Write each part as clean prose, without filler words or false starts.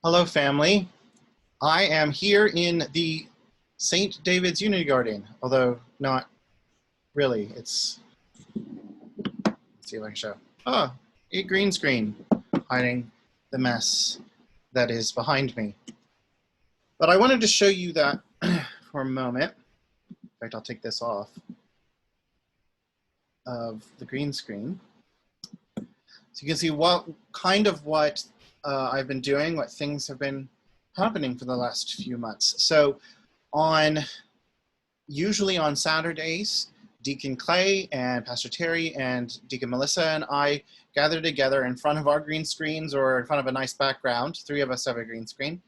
Hello, family. I am here in the St. David's Unity Garden, although not really. Let's see if I can show. Oh, a green screen hiding the mess that is behind me. But I wanted to show you that for a moment. In fact, I'll take this off of the green screen. So you can see what I've been doing, what things have been happening for the last few months. So usually on Saturdays, Deacon Clay and Pastor Terry and Deacon Melissa and I gather together in front of our green screens or in front of a nice background. Three of us have a green screen.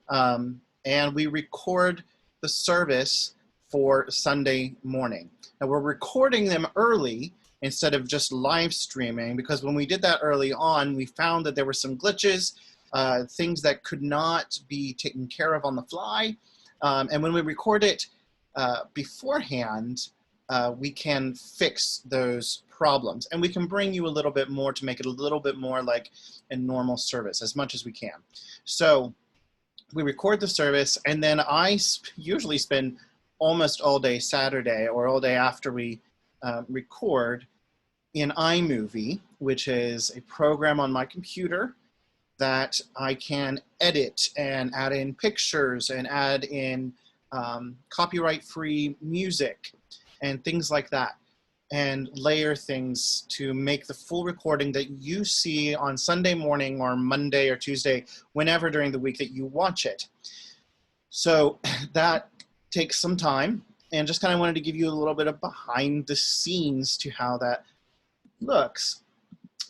And we record the service for Sunday morning. Now we're recording them early instead of just live streaming, because when we did that early on, we found that there were some glitches, things that could not be taken care of on the fly. And when we record it beforehand, we can fix those problems. And we can bring you a little bit more to make it a little bit more like a normal service, as much as we can. So we record the service, and then I usually spend almost all day Saturday or all day after we record in iMovie, which is a program on my computer that I can edit and add in pictures and add in copyright-free music and things like that, and layer things to make the full recording that you see on Sunday morning or Monday or Tuesday, whenever during the week that you watch it. So that takes some time, and just kind of wanted to give you a little bit of behind the scenes to how that looks.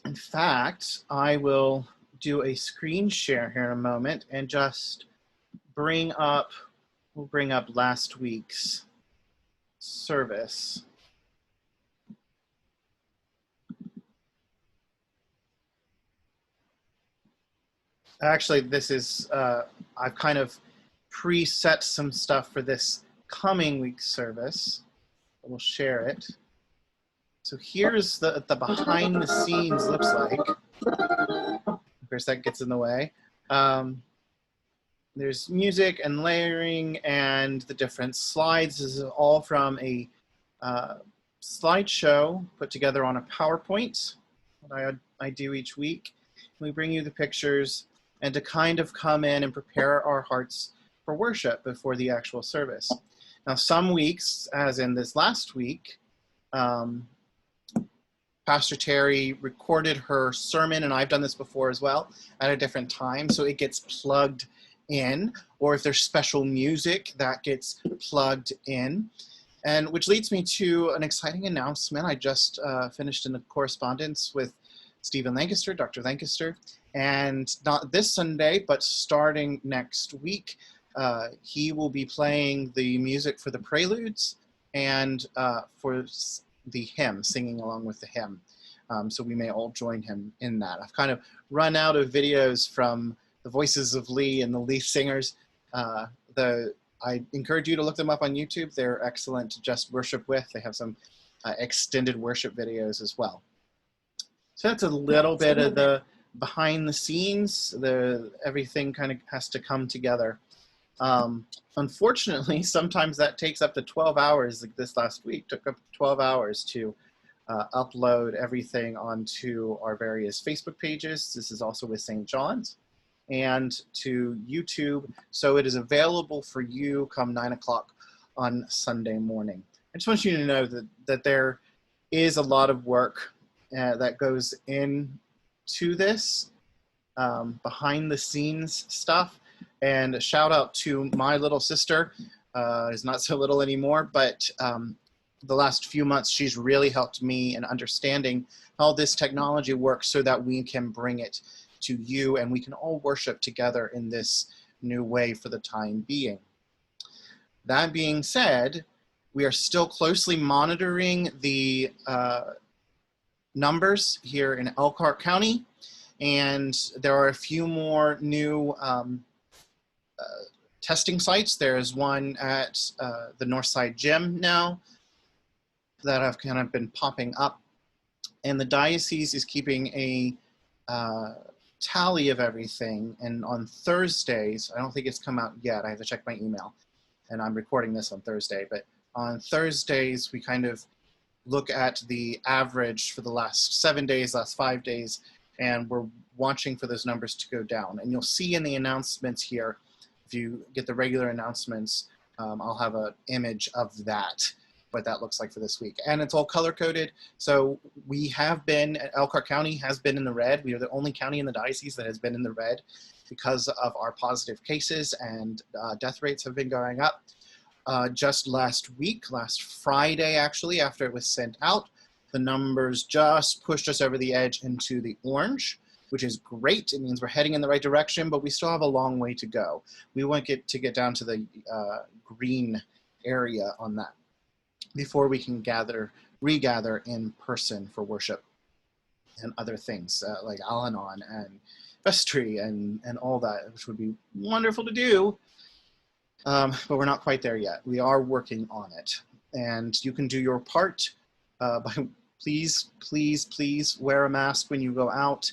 In fact, I will do a screen share here in a moment and just we'll bring up last week's service. Actually, this is, I've kind of preset some stuff for this coming week's service. We'll share it. So here's the behind the scenes looks like. Of course, that gets in the way. There's music and layering and the different slides. This is all from a slideshow put together on a PowerPoint that I do each week. We bring you the pictures and to kind of come in and prepare our hearts for worship before the actual service. Now, some weeks, as in this last week, Pastor Terry recorded her sermon, and I've done this before as well, at a different time, so it gets plugged in, or if there's special music, that gets plugged in. And which leads me to an exciting announcement. I just finished in a correspondence with Stephen Lancaster, Dr. Lancaster, and not this Sunday, but starting next week, he will be playing the music for the preludes and for the hymn, singing along with the hymn. So we may all join him in that. I've kind of run out of videos from the voices of Lee and the lead singers. I encourage you to look them up on YouTube. They're excellent to just worship with. They have some extended worship videos as well. So that's a little bit of the behind the scenes. Everything kind of has to come together. Unfortunately, sometimes that takes up to 12 hours. Like this last week took up 12 hours to upload everything onto our various Facebook pages. This is also with St. John's, and to YouTube. So it is available for you come 9 o'clock on Sunday morning. I just want you to know that there is a lot of work that goes into this behind the scenes stuff. And a shout out to my little sister, is not so little anymore, but the last few months she's really helped me in understanding how this technology works so that we can bring it to you and we can all worship together in this new way for the time being. That being said, we are still closely monitoring the numbers here in Elkhart County, and there are a few more new testing sites. There's one at the Northside Gym now that have kind of been popping up, and the diocese is keeping a tally of everything, and on Thursdays, I don't think it's come out yet, I have to check my email, and I'm recording this on Thursday, but on Thursdays, we kind of look at the average for the last 7 days, last 5 days, and we're watching for those numbers to go down. And you'll see in the announcements here, if you get the regular announcements, I'll have an image of that, what that looks like for this week. And it's all color-coded, so we have been, Elkhart County has been in the red. We are the only county in the diocese that has been in the red because of our positive cases, and death rates have been going up. Just last week, last Friday actually, after it was sent out, the numbers just pushed us over the edge into the orange, which is great. It means we're heading in the right direction, but we still have a long way to go. We want to get down to the green area on that before we can regather in person for worship and other things like Al-Anon and vestry and all that, which would be wonderful to do. But we're not quite there yet. We are working on it. And you can do your part by please, please, please wear a mask when you go out.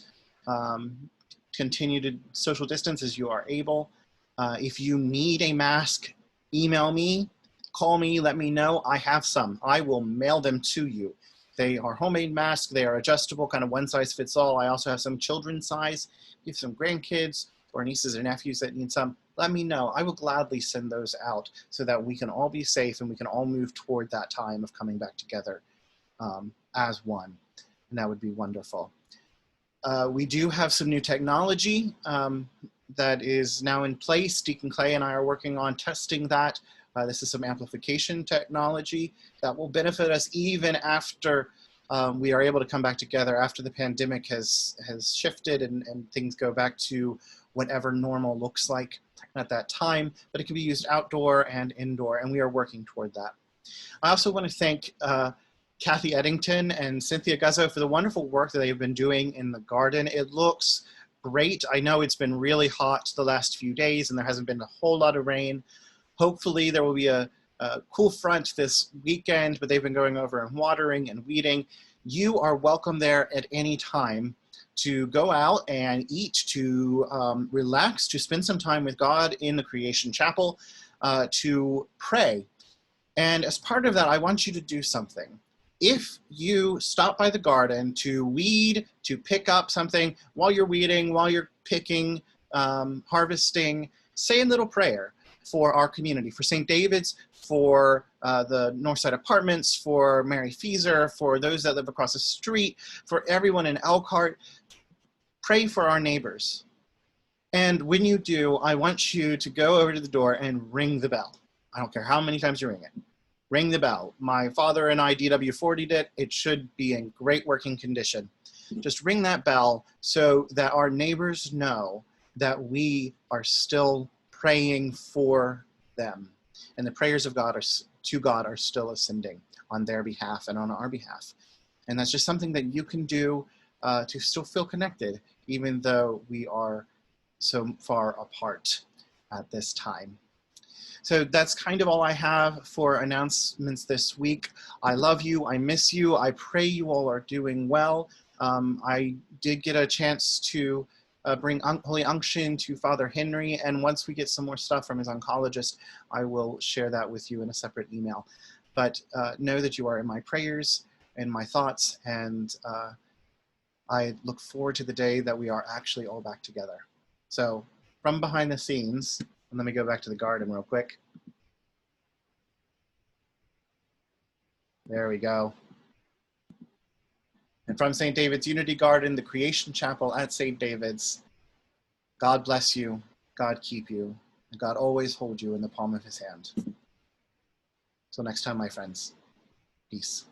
Continue to social distance as you are able. If you need a mask, email me, call me, let me know. I have some. I will mail them to you. They are homemade masks. They are adjustable, kind of one size fits all. I also have some children's size. If you have some grandkids or nieces or nephews that need some, let me know. I will gladly send those out so that we can all be safe and we can all move toward that time of coming back together as one. And that would be wonderful. We do have some new technology that is now in place. Deacon Clay and I are working on testing that. This is some amplification technology that will benefit us even after we are able to come back together, after the pandemic has shifted and things go back to whatever normal looks like at that time, but it can be used outdoor and indoor, and we are working toward that. I also want to thank Kathy Eddington and Cynthia Guzzo for the wonderful work that they've been doing in the garden. It looks great. I know it's been really hot the last few days and there hasn't been a whole lot of rain. Hopefully there will be a cool front this weekend, but they've been going over and watering and weeding. You are welcome there at any time to go out and eat, to relax, to spend some time with God in the Creation Chapel, to pray. And as part of that, I want you to do something. If you stop by the garden to weed, to pick up something while you're weeding, while you're picking, harvesting, say a little prayer for our community, for St. David's, for the Northside Apartments, for Mary Feeser, for those that live across the street, for everyone in Elkhart. Pray for our neighbors. And when you do, I want you to go over to the door and ring the bell. I don't care how many times you ring it. Ring the bell. My father and I DW40'd it. It should be in great working condition. Just ring that bell so that our neighbors know that we are still praying for them. And the prayers of God to God are still ascending on their behalf and on our behalf. And that's just something that you can do to still feel connected, even though we are so far apart at this time. So that's kind of all I have for announcements this week. I love you. I miss you. I pray you all are doing well. I did get a chance to bring Holy Unction to Father Henry, and once we get some more stuff from his oncologist, I will share that with you in a separate email. But know that you are in my prayers and my thoughts, and I look forward to the day that we are actually all back together. So from behind the scenes, and let me go back to the garden real quick. There we go. And from St. David's Unity Garden, the Creation Chapel at St. David's, God bless you, God keep you, and God always hold you in the palm of his hand. Till next time, my friends, peace.